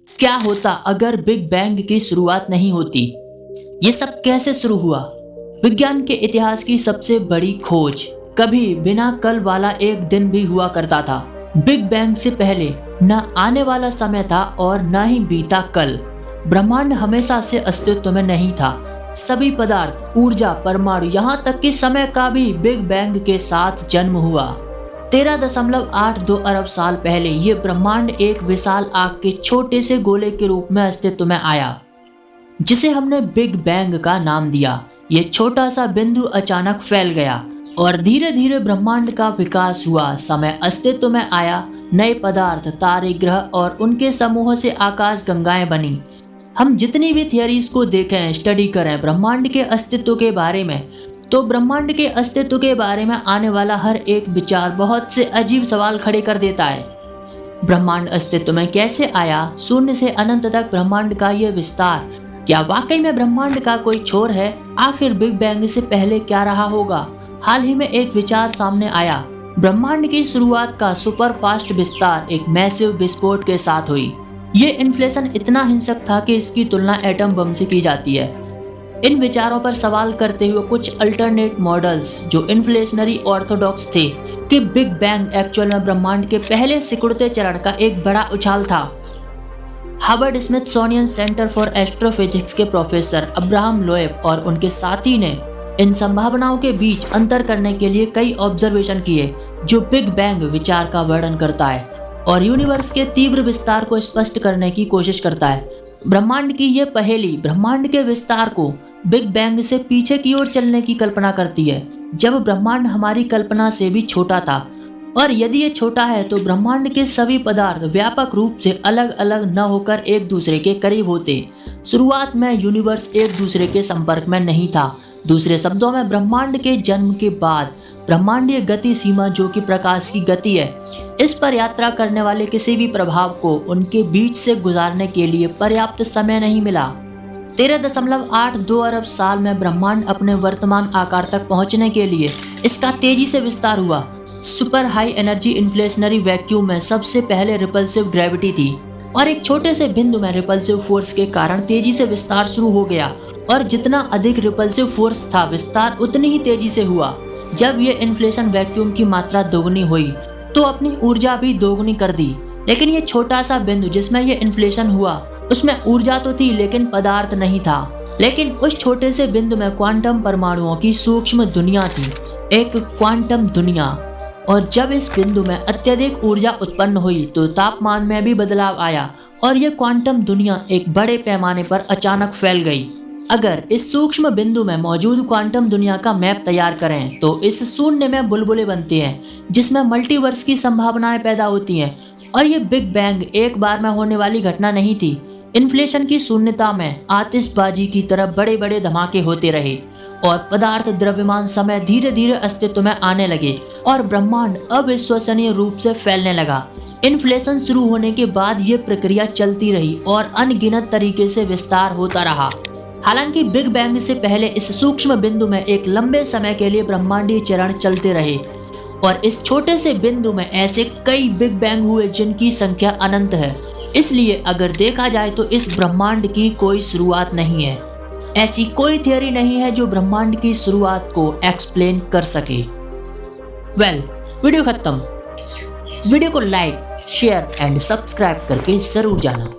क्या होता अगर बिग बैंग की शुरुआत नहीं होती? ये सब कैसे शुरू हुआ? विज्ञान के इतिहास की सबसे बड़ी खोज। कभी बिना कल वाला एक दिन भी हुआ करता था। बिग बैंग से पहले न आने वाला समय था और न ही बीता कल। ब्रह्मांड हमेशा से अस्तित्व में नहीं था। सभी पदार्थ, ऊर्जा, परमाणु, यहाँ तक कि समय का भी बिग बैंग के साथ जन्म हुआ। 13.82 अरब साल पहले ये ब्रह्मांड एक विशाल आग के छोटे से गोले के रूप में अस्तित्व में आया, जिसे हमने बिग बैंग का नाम दिया। ये छोटा सा बिंदु अचानक फैल गया और धीरे धीरे ब्रह्मांड का विकास हुआ। समय अस्तित्व में आया, नए पदार्थ, तारे, ग्रह और उनके समूहों से आकाश गंगाएं बनी। हम जितनी भी थियरीज को देखें, स्टडी करें ब्रह्मांड के अस्तित्व के बारे में, तो ब्रह्मांड के अस्तित्व के बारे में आने वाला हर एक विचार बहुत से अजीब सवाल खड़े कर देता है। ब्रह्मांड अस्तित्व में कैसे आया? शून्य से अनंत तक ब्रह्मांड का ये विस्तार, क्या वाकई में ब्रह्मांड का कोई छोर है? आखिर बिग बैंग से पहले क्या रहा होगा? हाल ही में एक विचार सामने आया। ब्रह्मांड की शुरुआत का सुपर फास्ट विस्तार एक मैसिव विस्फोट के साथ हुई। ये इन्फ्लेशन इतना हिंसक था कि इसकी तुलना एटम बम से की जाती है। इन विचारों पर सवाल करते हुए कुछ अल्टरनेट मॉडल्स जो इन्फ्लेशनरी ऑर्थोडॉक्स थे कि बिग बैंग एक्चुअल में ब्रह्मांड के पहले सिकुड़ते चरण का एक बड़ा उछाल था। Harvard Smithsonian centre for astrophysics के प्रोफेसर अब्राहम लोएब और उनके साथी ने इन संभावनाओं के बीच अंतर करने के लिए कई ऑब्जर्वेशन किए जो बिग बैंग विचार का वर्णन करता है और यूनिवर्स के तीव्र विस्तार को स्पष्ट करने की कोशिश करता है। ब्रह्मांड की यह पहेली ब्रह्मांड के विस्तार को बिग बैंग से पीछे की ओर चलने की कल्पना करती है, जब ब्रह्मांड हमारी कल्पना से भी छोटा था। और यदि ये छोटा है तो ब्रह्मांड के सभी पदार्थ व्यापक रूप से अलग अलग न होकर एक दूसरे के करीब होते। शुरुआत में यूनिवर्स एक दूसरे के संपर्क में नहीं था। दूसरे शब्दों में, ब्रह्मांड के जन्म के बाद ब्रह्मांडीय गति सीमा, जो कि प्रकाश की गति है, इस पर यात्रा करने वाले किसी भी प्रभाव को उनके बीच से गुजारने के लिए पर्याप्त समय नहीं मिला। 13.82 अरब साल में ब्रह्मांड अपने वर्तमान आकार तक पहुंचने के लिए इसका तेजी से विस्तार हुआ। Super high energy inflationary vacuum में सबसे पहले रिपल्सिव ग्रेविटी थी और एक छोटे से बिंदु में रिपल्सिव फोर्स के कारण तेजी से विस्तार शुरू हो गया। और जितना अधिक रिपल्सिव फोर्स था, विस्तार उतनी ही तेजी से हुआ। जब ये इन्फ्लेशन वैक्यूम की मात्रा दोगुनी हुई तो अपनी ऊर्जा भी दोगुनी कर दी। लेकिन ये छोटा सा बिंदु जिसमें ये इन्फ्लेशन हुआ, उसमें ऊर्जा तो थी लेकिन पदार्थ नहीं था। लेकिन उस छोटे से बिंदु में क्वांटम परमाणुओं की सूक्ष्म दुनिया थी, एक क्वांटम दुनिया। और जब इस बिंदु में अत्यधिक ऊर्जा उत्पन्न हुई तो तापमान में भी बदलाव आया और यह क्वांटम दुनिया एक बड़े पैमाने पर अचानक फैल गई। अगर इस सूक्ष्म बिंदु में मौजूद क्वांटम दुनिया का मैप तैयार करें तो इस शून्य में बुलबुले बनते हैं, जिसमें मल्टीवर्स की संभावनाएं पैदा होती हैं। और ये बिग बैंग एक बार में होने वाली घटना नहीं थी। इन्फ्लेशन की शून्यता में आतिशबाजी की तरह बड़े बड़े धमाके होते रहे और पदार्थ, द्रव्यमान, समय धीरे धीरे अस्तित्व में आने लगे और ब्रह्मांड अविश्वसनीय रूप से फैलने लगा। इन्फ्लेशन शुरू होने के बाद ये प्रक्रिया चलती रही और अनगिनत तरीके से विस्तार होता रहा। हालांकि बिग बैंग से पहले इस सूक्ष्म बिंदु में एक लंबे समय के लिए ब्रह्मांडीय चरण चलते रहे और इस छोटे से बिंदु में ऐसे कई बिग बैंग हुए जिनकी संख्या अनंत है। इसलिए अगर देखा जाए तो इस ब्रह्मांड की कोई शुरुआत नहीं है। ऐसी कोई थियरी नहीं है जो ब्रह्मांड की शुरुआत को एक्सप्लेन कर सके। वीडियो खत्म। वीडियो को लाइक, शेयर एंड सब्सक्राइब करके जरूर जाना।